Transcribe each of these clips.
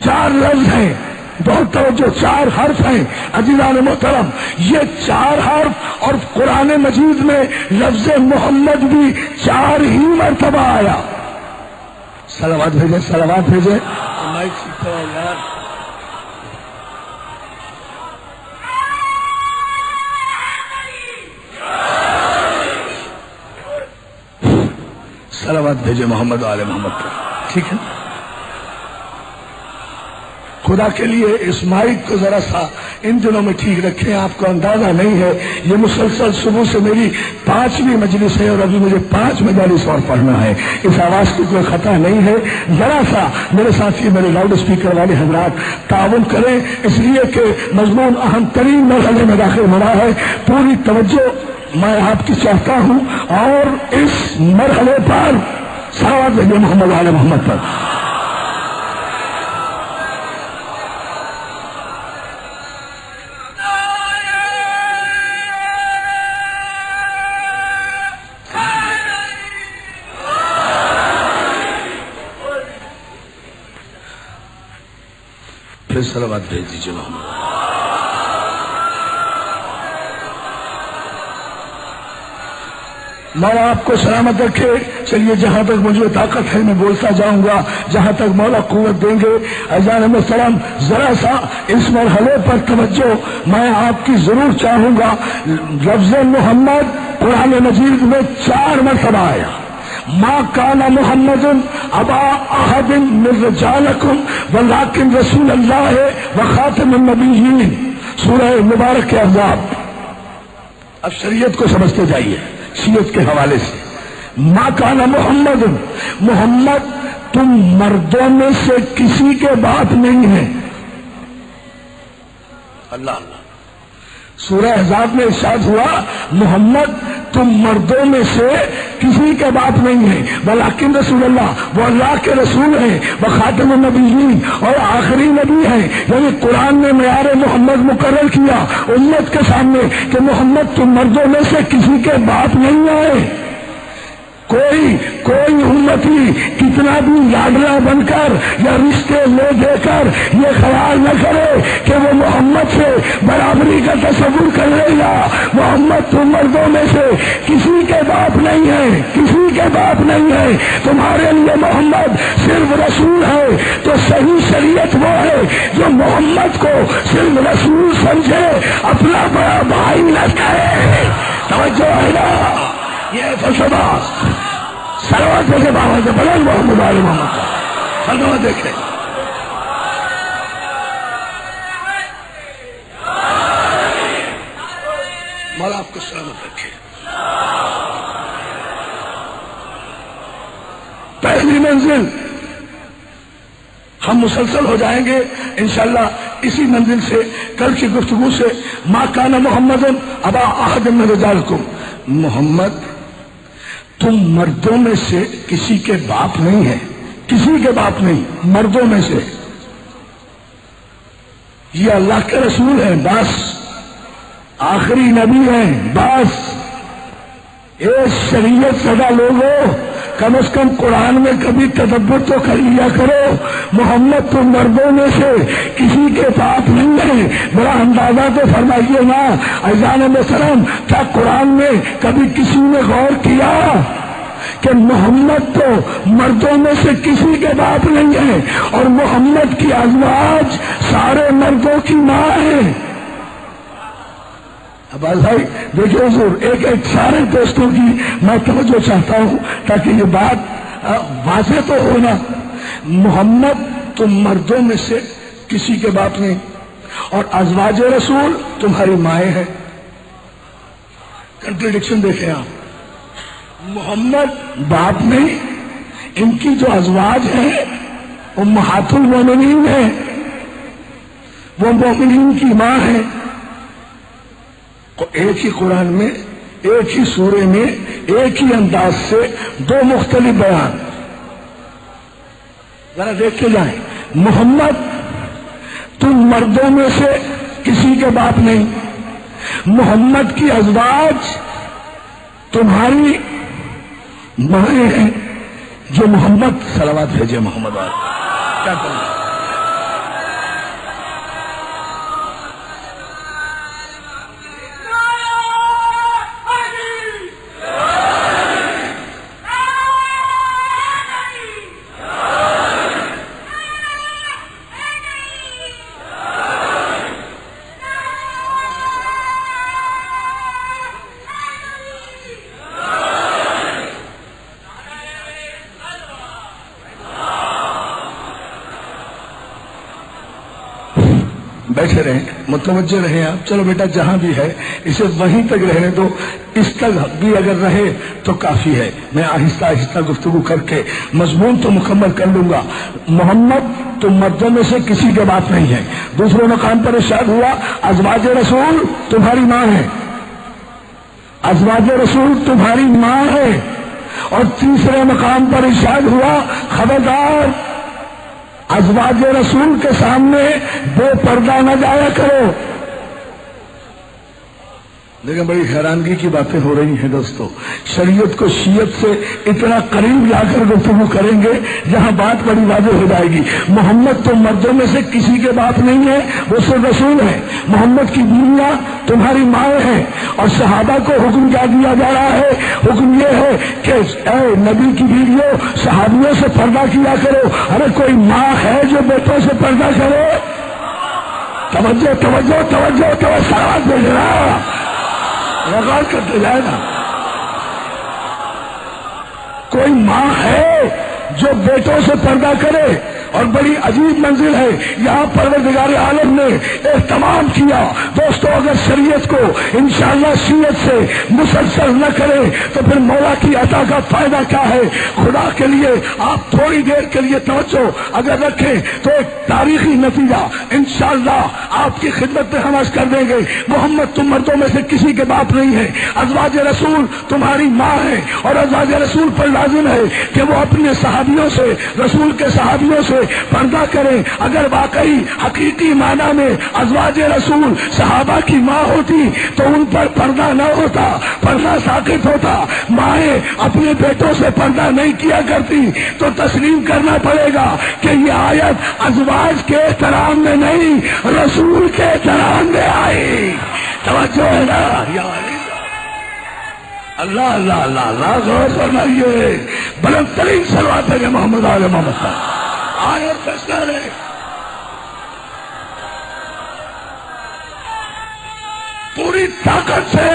4 لفظ ہیں، بہت توجہ، 4 حرف ہیں عزیزان محترم، یہ 4 حرف، اور قرآن مجید میں لفظ محمد بھی 4 ہی مرتبہ آیا۔ صلوات بھیجیں، صلوات بھیجیں۔ مائک سیکھتا ہے یار۔ صلوات بھیجے محمد آل محمد پر، ٹھیک ہے؟ خدا کے لیے اس مائک کو ذرا سا ان دنوں میں ٹھیک رکھیں، آپ کو اندازہ نہیں ہے یہ مسلسل صبح سے میری 5ویں مجلس ہے اور ابھی مجھے 5 مجالس اور پڑھنا ہے، اس آواز کی کوئی خطا نہیں ہے، ذرا سا میرے ساتھی میرے لاؤڈ اسپیکر والے حضرات تعاون کریں، اس لیے کہ مضمون اہم ترین مرحلے میں داخل ہونا ہے، پوری توجہ میں آپ کی چاہتا ہوں، اور اس مرحلے پر صلوات بھیجیں محمد آل محمد پر۔ پھر صلوات بھیج دیجیے محمد۔ مولا آپ کو سلامت رکھے۔ چلیے جہاں تک مجھے طاقت ہے میں بولتا جاؤں گا، جہاں تک مولا قوت دیں گے۔ عزیزان محترم ذرا سا اس مرحلے پر توجہ میں آپ کی ضرور چاہوں گا۔ لفظ محمد قرآن مجید میں 4 مرتبہ آیا۔ ما کان محمد ابا احد من رجالکم ولکن رسول اللہ وخاتم النبیین، سورہ مبارک کے احزاب۔ اب شریعت کو سمجھتے جائیے شریعت کے حوالے سے۔ ما کان محمد، محمد تم مردوں میں سے کسی کے باپ نہیں ہیں۔ اللہ اللہ، سورہ احزاب میں ارشاد ہوا محمد تم مردوں میں سے کسی کے باپ نہیں ہیں، ولیکن رسول اللہ، وہ اللہ کے رسول ہیں، وہ خاتم النبیین، اور آخری نبی ہیں۔ یعنی قرآن نے معیار محمد مقرر کیا امت کے سامنے کہ محمد تم مردوں میں سے کسی کے باپ نہیں آئے۔ کوئی امتی کتنا بھی لاڈلا بن کر یا رشتے لے دے کر یہ خیال نہ کرے کہ وہ محمد سے برابری کا تصور کر لے گا۔ محمد تم مردوں میں سے کسی کے باپ نہیں ہے، کسی کے باپ نہیں ہے۔ تمہارے لیے محمد صرف رسول ہے، تو صحیح شریعت وہ ہے جو محمد کو صرف رسول سمجھے، اپنا بڑا بھائی نہ کہے۔ توجہ ہے نا؟ یہ فلسفہ صلوات سے بابا سے بلند محمد آل محمد کا صلوات دیکھیں۔ مولا آپ کو سلامت رکھے۔ پہلی منزل ہم مسلسل ہو جائیں گے انشاءاللہ اسی منزل سے، کل کی گفتگو سے۔ ما کان محمد ابا احد من رجالکم، محمد تم مردوں میں سے کسی کے باپ نہیں ہے، کسی کے باپ نہیں، مردوں میں سے۔ یہ اللہ کے رسول ہیں بس، آخری نبی ہیں بس۔ اے شریعت زدہ لوگوں، کم از کم قرآن میں کبھی تدبر تو کر لیا کرو۔ محمد تم مردوں میں سے کسی کے باپ نہیں ہے، بڑا اندازہ تو فرمائیے نا۔ عزیزان محترم، کیا قرآن میں کبھی کسی نے غور کیا کہ محمد تو مردوں میں سے کسی کے باپ نہیں ہے، اور محمد کی ازواج سارے مردوں کی ماں ہے؟ عباس بھائی دیکھیں حضور، ایک سارے دوستوں کی میں توجہ چاہتا ہوں تاکہ یہ بات واضح تو ہونا۔ محمد تم مردوں میں سے کسی کے باپ نہیں، اور ازواج رسول تمہاری مائیں ہیں۔ کنٹرڈکشن دیکھیں آپ، محمد باپ نہیں، ان کی جو ازواج ہیں امہات المومنین ہیں، وہ مومنین کی ماں ہیں۔ ایک ہی قرآن میں، ایک ہی سورے میں، ایک ہی انداز سے 2 مختلف بیان، ذرا دیکھتے جائیں۔ محمد تم مردوں میں سے کسی کے باپ نہیں، محمد کی ازواج تمہاری مائیں ہیں۔ جو محمد صلوات بھیجے محمد آل کیا کریں؟ بیٹھے رہیں، متوجہ رہیں آپ. چلو بیٹا جہاں بھی ہے اسے وہیں تک رہنے دو، اس تک بھی اگر رہے تو کافی ہے. میں آہستہ آہستہ گفتگو کر کے مضمون تو مکمل کر لوں گا. محمد تم مردوں میں سے کسی کے باپ نہیں ہے. دوسرے مقام پر ارشاد ہوا ازواج رسول تمہاری ماں ہے، ازواج رسول تمہاری ماں ہے. اور تیسرے مقام پر ارشاد ہوا خبردار ازواج رسول کے سامنے بے پردہ نہ جایا کرو. لیکن بڑی حیرانگی کی باتیں ہو رہی ہیں دوستو. شریعت کو شیعت سے اتنا قریب لا کر گفتگو کریں گے جہاں بات بڑی واضح ہو جائے گی. محمد تو مردوں میں سے کسی کے باپ نہیں ہے، وہ صرف رسول ہے. محمد کی بیویاں تمہاری مائیں ہیں. اور صحابہ کو حکم کیا دیا جا رہا ہے؟ حکم یہ ہے کہ اے نبی کی بیویوں صحابیوں سے پردہ کیا کرو. ارے کوئی ماں ہے جو بیٹوں سے پردہ کرے؟ توجہ توجہ توجہ توجہ سوال بھیجنا غور کرتے جائے نا. کوئی ماں ہے جو بیٹوں سے پردہ کرے؟ اور بڑی عجیب منزل ہے یہاں پروردگار عالم نے اہتمام کیا. دوستو اگر شریعت کو انشاءاللہ شیعت سے مسلسل نہ کرے تو پھر مولا کی عطا کا فائدہ کیا ہے؟ خدا کے لیے آپ تھوڑی دیر کے لیے توجہ اگر رکھیں تو ایک تاریخی نتیجہ انشاءاللہ آپ کی خدمت میں ہم عرض کر دیں گے. محمد تم مردوں میں سے کسی کے باپ نہیں ہے، ازواج رسول تمہاری ماں ہے. اور ازواج رسول پر لازم ہے کہ وہ اپنے صحابیوں سے، رسول کے صحابیوں سے پردہ کریں. اگر واقعی حقیقی معنی میں ازواج رسول صحابہ کی ماں ہوتی تو ان پر پردہ نہ ہوتا، پردہ ساقط ہوتا. مائیں اپنے بیٹوں سے پردہ نہیں کیا کرتی تو تسلیم کرنا پڑے گا کہ یہ آیت ازواج کے احترام میں نہیں رسول کے احترام میں آئی. توجہ ہے نا یار؟ اللہ اللہ اللہ اللہ غور فرمائیے. بلند ترین صلوات ہے محمد آل محمد صاحب. آیت فیصلہ ہے. پوری طاقت سے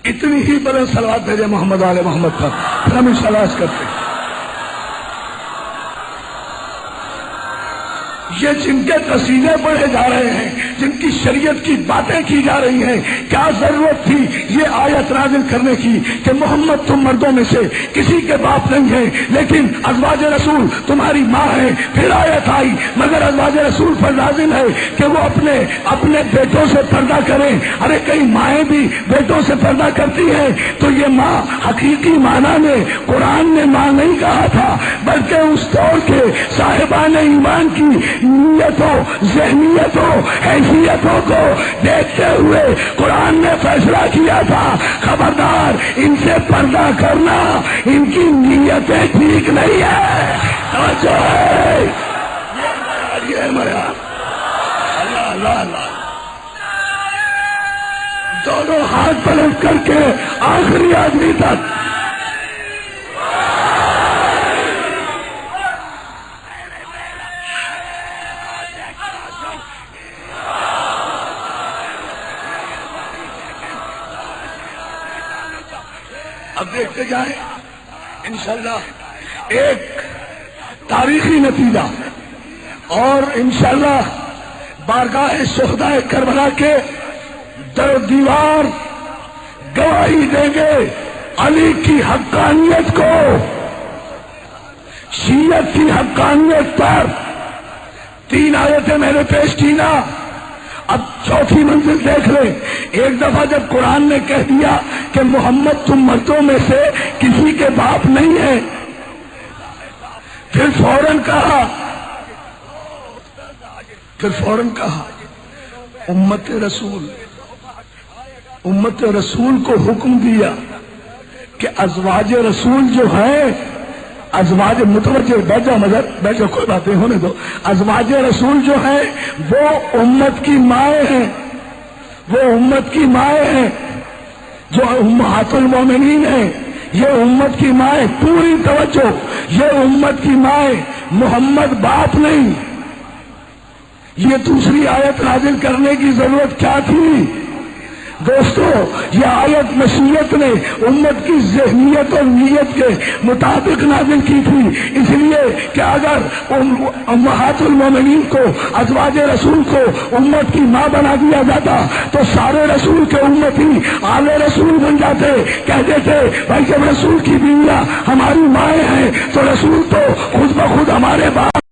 اتنی ہی بلند صلوات بھیجے محمد آل محمد پر. پھر ہم انشاءاللہ کرتے ہیں. یہ جن کے قصیدے پڑھے جا رہے ہیں، جن کی شریعت کی باتیں کی جا رہی ہیں، کیا ضرورت تھی یہ آیت نازل کرنے کی کہ محمد تم مردوں میں سے کسی کے باپ نہیں ہیں لیکن ازواج رسول تمہاری ماں ہے. پھر آیت آئی مگر ازواج رسول پر لازم ہے کہ وہ اپنے بیٹوں سے پردہ کریں. ارے کئی مائیں بھی بیٹوں سے پردہ کرتی ہیں تو یہ ماں حقیقی معنی میں قرآن نے ماں نہیں کہا تھا بلکہ اس دور کے صاحبان ایمان کی نیتوں، ذہنیتوں، حیثیتوں کو دیکھتے ہوئے قرآن نے فیصلہ کیا تھا خبردار ان سے پردہ کرنا، ان کی نیتیں ٹھیک نہیں ہے. توجہ ہے یہ معیار. اللہ اللہ اللہ. دونوں ہاتھ پلٹ کر کے آخری آدمی تک اب دیکھتے جائیں انشاءاللہ ایک تاریخی نتیجہ. اور انشاءاللہ بارگاہ شہداء کربلا کے در و دیوار گواہی دیں گے علی کی حقانیت کو، شیعت کی حقانیت پر. 3 آیتیں میں نے پیش کی نا. اب چوتھی منزل دیکھ لیں. ایک دفعہ جب قرآن نے کہہ دیا کہ محمد تم مردوں میں سے کسی کے باپ نہیں ہے، پھر فوراً کہا امت رسول کو حکم دیا کہ ازواج رسول جو ہیں، ازواج متوجہ بیٹھو مگر بیٹھو کوئی باتیں ہونے دو. ازواج رسول جو ہیں وہ امت کی مائیں ہیں، وہ امت کی مائیں ہیں جو امہات المومنین ہیں. یہ امت کی مائیں، پوری توجہ، یہ امت کی مائیں، محمد باپ نہیں. یہ دوسری آیت نازل کرنے کی ضرورت کیا تھی؟ دوستو یہ آیت مشیت نے امت کی ذہنیت اور نیت کے مطابق نازل کی تھی، اس لیے کہ اگر امہات المومنین کو ازواج رسول کو امت کی ماں بنا دیا جاتا تو سارے رسول کے امتی آل رسول بن جاتے، کہتے تھے بھائی جب رسول کی بیویاں ہماری مائیں ہیں تو رسول تو خود بخود ہمارے باپ